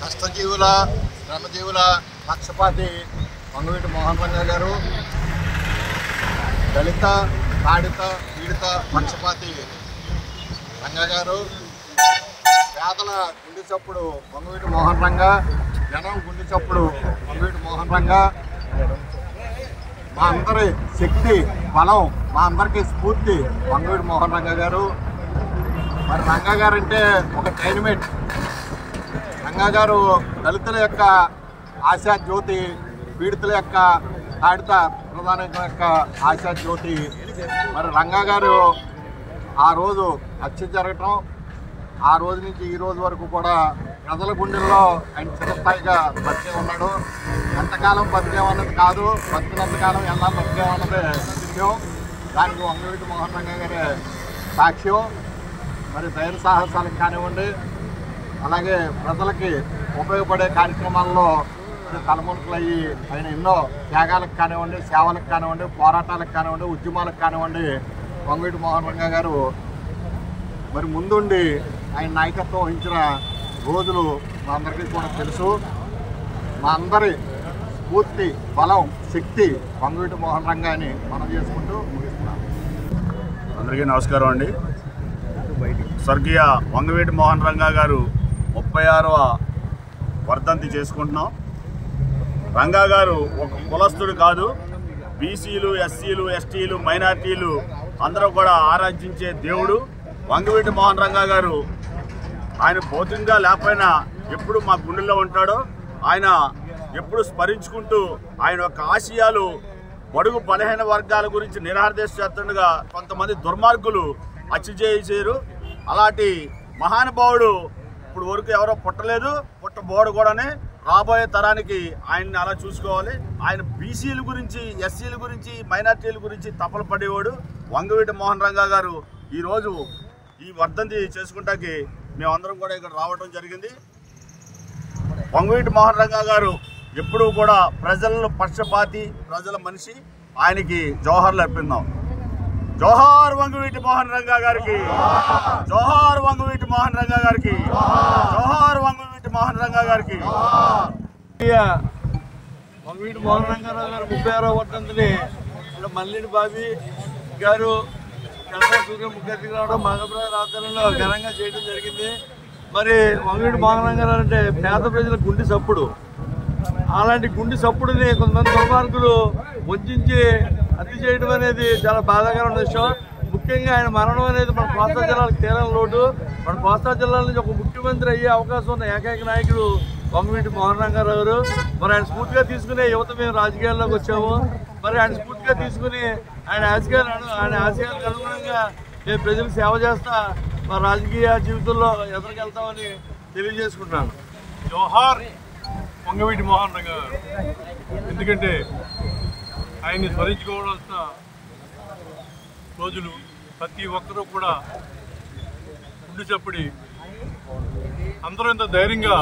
కష్టజీవుల శ్రమజీవుల పక్షపాతి వంగవీటి మోహన్ రంగా గారు, దళిత తాడిత పీడిత పక్షపాతి రంగా గారు, పేదల గుండె చప్పుడు వంగవీటి మోహన్ రంగా, జనం గుండె చప్పుడు వంగవీటి మోహన్ రంగా, మా అందరి శక్తి బలం, మా అందరికీ స్ఫూర్తి వంగవీటి మోహన్ రంగా గారు. మరి రంగా గారు అంటే ఒక డైనమైట్. రంగా గారు దళితుల యొక్క ఆశా జ్యోతి, పీడితుల యొక్క తాడిత ప్రధానికుల యొక్క ఆశా జ్యోతి. మరి రంగా గారు ఆ రోజు హత్య జరగటం, ఆ రోజు నుంచి ఈ రోజు వరకు కూడా ప్రజల గుండెల్లో ఆయన చిరస్థాయిగా బతికే ఉన్నాడు. ఎంతకాలం బతికేమన్నది కాదు, బతికినంతకాలం ఎలా బతికేమన్నదే విషయం. దానికి వంగవీటి మోహన్ రంగా గారి సాక్ష్యం. మరి ధైర్య సాహసాలకు కానివ్వండి, అలాగే ప్రజలకి ఉపయోగపడే కార్యక్రమాల్లో తలమునకలయ్యి ఆయన ఎన్నో త్యాగాలకు కానివ్వండి, సేవలకు కానివ్వండి, పోరాటాలకు కానివ్వండి, ఉద్యమాలకు కానివ్వండి వంగవీటి మోహన్ రంగా గారు మరి ముందుండి ఆయన నాయకత్వం వహించిన రోజులు మా అందరికీ కూడా తెలుసు. మా అందరి స్ఫూర్తి, బలం, శక్తి వంగవీటి మోహన్ రంగా అని మనం చేసుకుంటూ ముగిస్తున్నాం. అందరికీ నమస్కారం అండి. స్వర్గీయ వంగవీటి మోహన్ రంగా గారు 36వ వర్ధంతి చేసుకుంటున్నాం. రంగా గారు ఒక కులస్తుడు కాదు, బీసీలు, ఎస్సీలు, ఎస్టీలు, మైనార్టీలు అందరూ కూడా ఆరాధించే దేవుడు వంగవీటి మోహన్ రంగా గారు. ఆయన భౌతికంగా లేకపోయినా ఎప్పుడు మా గుండెల్లో ఉంటాడో. ఆయన ఎప్పుడు స్మరించుకుంటూ ఆయన యొక్క ఆశయాలు బడుగు బలహీన వర్గాల గురించి నిరాదేశ చేస్తుండగా కొంతమంది దుర్మార్గులు హత్య చేశారు. అలాంటి మహానుభావుడు ఇప్పుడు వరకు ఎవరో పుట్టలేదు, పుట్టబోడు కూడానే. రాబోయే తరానికి ఆయన్ని అలా చూసుకోవాలి. ఆయన బీసీల గురించి, ఎస్సీల గురించి, మైనార్టీల గురించి తపలు పడేవాడు వంగవీటి మోహన్ రంగా గారు. ఈరోజు ఈ వర్ధంతి చేసుకుంటాకి మేమందరం కూడా ఇక్కడ రావడం జరిగింది. వంగవీటి మోహన్ రంగా గారు ఎప్పుడూ కూడా ప్రజల పక్షపాతి, ప్రజల మనిషి. ఆయనకి జోహార్లు అర్పిద్దాం. జోహార్ వంగవీటి మోహన్ రంగా గారికి, జోహార్ వంగవీటి మోహన్ రంగా గారికి, జోహార్ వంగవీటి మోహన్ రంగా గారికి. వంగవీటి మోహన్ రంగారావు గారు 36వ వర్ధంతిని ఇక్కడ మల్లిడి బాబీ గారు, చంద్ర సూర్య ముఖర్జీ రావడం, మగప్రద ఆధ్వర్యంలో ఘనంగా చేయడం జరిగింది. మరి వంగవీటి మోహన్ రంగారావు అంటే పేద ప్రజల గుండె సప్పుడు. అలాంటి గుండె సప్పుడుని కొంతమంది దుర్మార్గులు వంచి హత్య చేయడం అనేది చాలా బాధాకరమైన విషయం. ముఖ్యంగా ఆయన మరణం అనేది మన కోస్తా జిల్లాలకు తీరని లోటు. మన కోస్తా జిల్లాల నుంచి ఒక ముఖ్యమంత్రి అయ్యే అవకాశం ఉన్న ఏకైక నాయకుడు వంగవీటి మోహన్ రంగారావు గారు. మరి ఆయన స్ఫూర్తిగా తీసుకునే యువత మేము రాజకీయాల్లోకి వచ్చాము. మరి ఆయన స్ఫూర్తిగా తీసుకుని ఆయన ఆశయాలకు అనుగుణంగా మేము ప్రజలకు సేవ చేస్తా మా రాజకీయ జీవితంలో ఎదురుకెళ్తామని తెలియజేసుకుంటున్నాను. జోహార్ వంగవీటి మోహన్ రంగారావు గారు. ఎందుకంటే ఆయన్ని స్మరించుకోవాల్సిన రోజులు ప్రతి ఒక్కరూ కూడా గుండె చప్పుడి అందరూ ఇంత ధైర్యంగా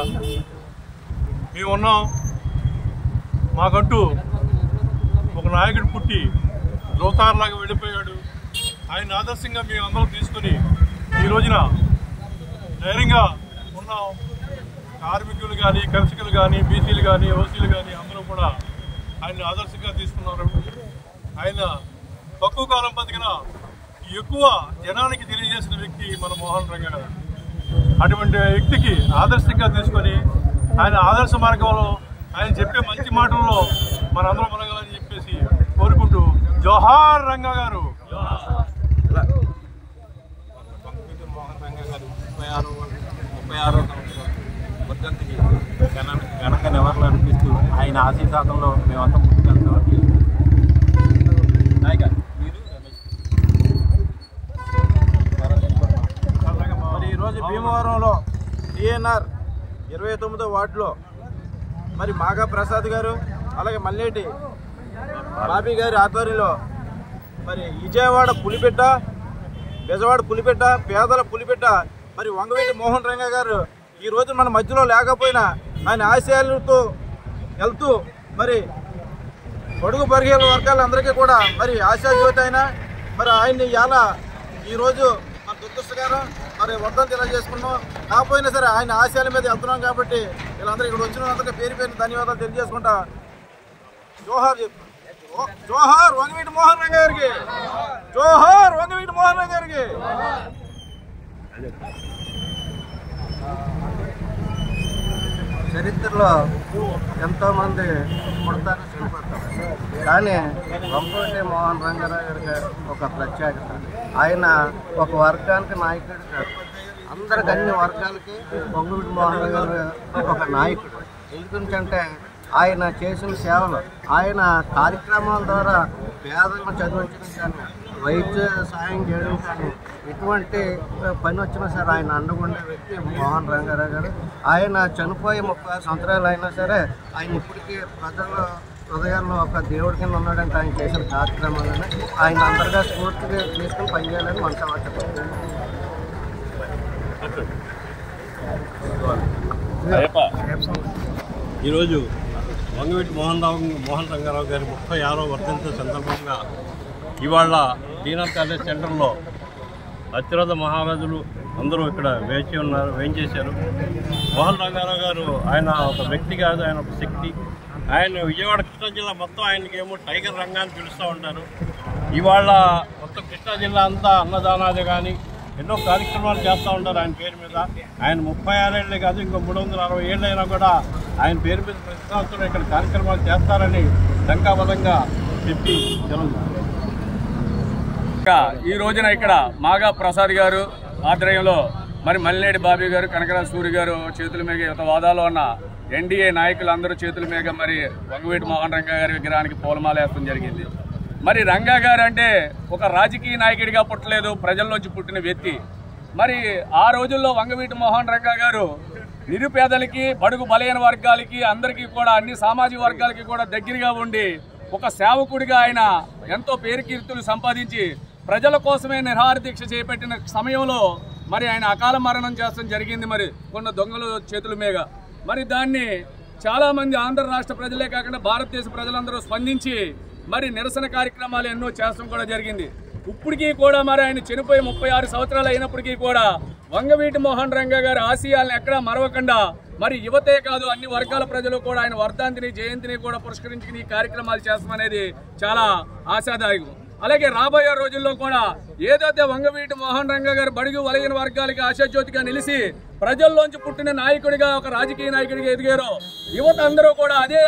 మేమున్నాం, మాకంటూ ఒక నాయకుడు పుట్టి రోతార్లాగా వెళ్ళిపోయాడు. ఆయన ఆదర్శంగా మేము అందరం తీసుకొని ఈ రోజున ధైర్యంగా ఉన్నాం. కార్మికులు కానీ, కర్షకులు కానీ, బీసీలు కానీ, ఓసీలు కానీ అందరూ కూడా ఆయన ఆదర్శంగా తీసుకున్నారు. ఆయన తక్కువ కాలం బతికిన ఎక్కువ జనానికి తెలియజేసిన వ్యక్తి మన మోహన్ రంగా గారు. అటువంటి వ్యక్తికి ఆదర్శంగా తీసుకొని ఆయన ఆదర్శ మార్గంలో ఆయన చెప్పే మంచి మాటల్లో మనందరం మనగాలని చెప్పేసి కోరుకుంటూ జోహార్ రంగా గారు. మోహన్ రంగా గారు 36వ వర్ధంతికి ఘనంగా నివాళులు అర్పిస్తూ ఆయన ఆశీర్వాదంలో మేమంతా ముందుకెళ్తాం. మరి ఈరోజు భీమవరంలో టీఎన్ఆర్ 29వ వార్డులో మరి మాగా ప్రసాద్ గారు అలాగే మల్లేటి బాబీ గారి ఆధ్వర్యంలో మరి విజయవాడ పులిబిడ్డ, బెజవాడ పులిబిడ్డ, పేదల పులిబిడ్డ మరి వంగవీటి మోహన్ రంగా గారు ఈరోజు మన మధ్యలో లేకపోయినా ఆయన ఆశయాలతో వెళ్తూ మరి పొడుగు బలహీన వర్గాలందరికీ కూడా మరి ఆశాజ్యోతి అయినా మరి ఆయన్ని ఇలా ఈరోజు మన దురదృష్టకరం మరి వర్ధంతి ఇలా చేసుకున్నాం. కాకపోయినా సరే ఆయన ఆశయాల మీద వెళ్తున్నాం కాబట్టి వీళ్ళందరూ ఇక్కడ వచ్చిన అందరికీ పేరు పేరు ధన్యవాదాలు తెలియజేసుకుంటా జోహార్ చెప్తాం. జోహార్ వంగవీటి మోహన్ రంగా గారికి, జోహార్ వంగవీటి మోహన్ రంగా గారికి. చరిత్రలో ఎంతోమంది పుడతారు, చనిపోతారు, కానీ వంగవీటి మోహన్ రంగారావు గారికి ఒక ప్రత్యేకత. ఆయన ఒక వర్గానికి నాయకుడు కాదు, అందరికి అన్ని వర్గాలకి వంగవీటి మోహన్ రంగారావు ఒక నాయకుడు. ఎందుకంటే ఆయన చేసిన సేవలు, ఆయన కార్యక్రమాల ద్వారా పేదలను చదివించడం కానీ, వైద్య సాయం చేయడం కానీ, ఎటువంటి పని వచ్చినా సరే ఆయన అండగుండే వ్యక్తి మోహన్ రంగారావు గారు. ఆయన చనిపోయి 36 సంవత్సరాలు అయినా సరే ఆయన ఇప్పటికీ ప్రజల హృదయాల్లో ఒక దేవుడి కింద ఉన్నాడంటే ఆయన చేసిన కార్యక్రమాలని ఆయన అందరిగా స్ఫూర్తిగా తీసుకుని పనిచేయాలని మనసు చెప్పారు. ఈరోజు వంగవీటి మోహన్ రంగారావు గారి 36వ వర్ధంతి సందర్భంగా ఇవాళ టీఎన్ఆర్ కాలేజ్ సెంటర్లో అత్యున్నత మహారాజులు అందరూ ఇక్కడ వేయించేశారు. మోహన్ రంగారావు గారు ఆయన ఒక వ్యక్తి కాదు, ఆయన ఒక శక్తి. ఆయన విజయవాడ కృష్ణా జిల్లా మొత్తం ఆయనకేమో టైగర్ రంగా అని పిలుస్తూ ఉంటారు. ఇవాళ మొత్తం కృష్ణా జిల్లా అంతా అన్నదానాలు కానీ ఎన్నో కార్యక్రమాలు చేస్తూ ఉంటారు ఆయన పేరు మీద. ఆయన 36 ఏళ్ళే కాదు, ఇంకో 360 ఏళ్ళు అయినా కూడా ఆయన పేరు మీద ప్రతి సంవత్సరం ఇక్కడ కార్యక్రమాలు చేస్తారని లంకాబద్ధంగా చెప్పి జరుగుతుంది. ఈ రోజున ఇక్కడ మాగా ప్రసాద్ గారు ఆధ్వర్యంలో మరి మల్లినేడి బాబీ గారు, కనకరాజు సూరి గారు చేతుల మీద యుత వాదాలో ఉన్న ఎన్డీఏ నాయకులందరూ చేతుల మీద మరి వంగవీటి మోహన్ రంగా గారి విగ్రహానికి పూలమాల వేయడం జరిగింది. మరి రంగా గారు అంటే ఒక రాజకీయ నాయకుడిగా పుట్టలేదు, ప్రజల్లోంచి పుట్టిన వ్యక్తి. మరి ఆ రోజుల్లో వంగవీటి మోహన్ రంగా గారు నిరుపేదలకి, బడుగు బలహీన వర్గాలకి, అందరికీ కూడా అన్ని సామాజిక వర్గాలకి కూడా దగ్గరగా ఉండి ఒక సేవకుడిగా ఆయన ఎంతో పేరు కీర్తులు సంపాదించి ప్రజల కోసమే నిరాహార దీక్ష చేపట్టిన సమయంలో మరి ఆయన అకాల మరణం చేస్తడం జరిగింది. మరి కొన్ని దొంగలు చేతుల మీద మరి దాన్ని చాలామంది ఆంధ్ర రాష్ట్ర ప్రజలే కాకుండా భారతదేశ ప్రజలందరూ స్పందించి మరి నిరసన కార్యక్రమాలు ఎన్నో చేస్తడం కూడా జరిగింది. ఇప్పటికీ కూడా మరి ఆయన చనిపోయి 36 సంవత్సరాలు అయినప్పటికీ కూడా వంగవీటి మోహన్ రంగా గారి ఆశయాలను ఎక్కడా మరవకుండా మరి యువతే కాదు అన్ని వర్గాల ప్రజలు కూడా ఆయన వర్ధంతిని, జయంతిని కూడా పురస్కరించుకుని ఈ కార్యక్రమాలు చేస్తామనేది చాలా ఆశాదాయకం. అలాగే రాబోయే రోజుల్లో కూడా ఏదైతే వంగవీటి మోహన్ రంగా గారు బడుగు బలహీన వర్గాలకి ఆశాజ్యోతిగా నిలిచి ప్రజల్లోంచి పుట్టిన నాయకుడిగా ఒక రాజకీయ నాయకుడిగా ఎదిగారో యువత అందరూ కూడా అదే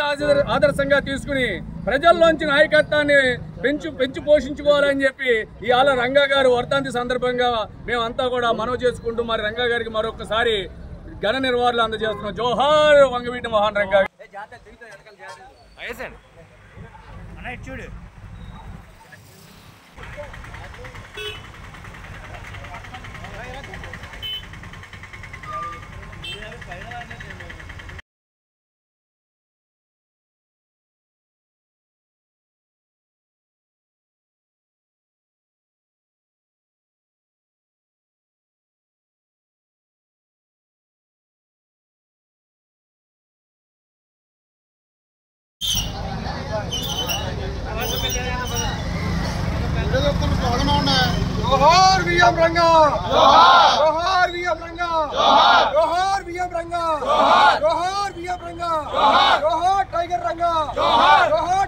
ఆదర్శంగా తీసుకుని ప్రజల్లోంచి నాయకత్వాన్ని పెంచి పోషించుకోవాలని చెప్పి ఇవాళ రంగా గారు వర్ధంతి సందర్భంగా మేమంతా కూడా మనవి చేసుకుంటూ మరి రంగా గారికి మరొకసారి ఘన నిర్వహణలు అందజేస్తున్నాం. జోహార్ వంగవీటి మోహన్ రంగా. చూడు जोहार वीएम रंगा, जोहार वीएम रंगा, जोहार वीएम रंगा, जोहार वीएम रंगा, जोहार टाइगर रंगा, जोहार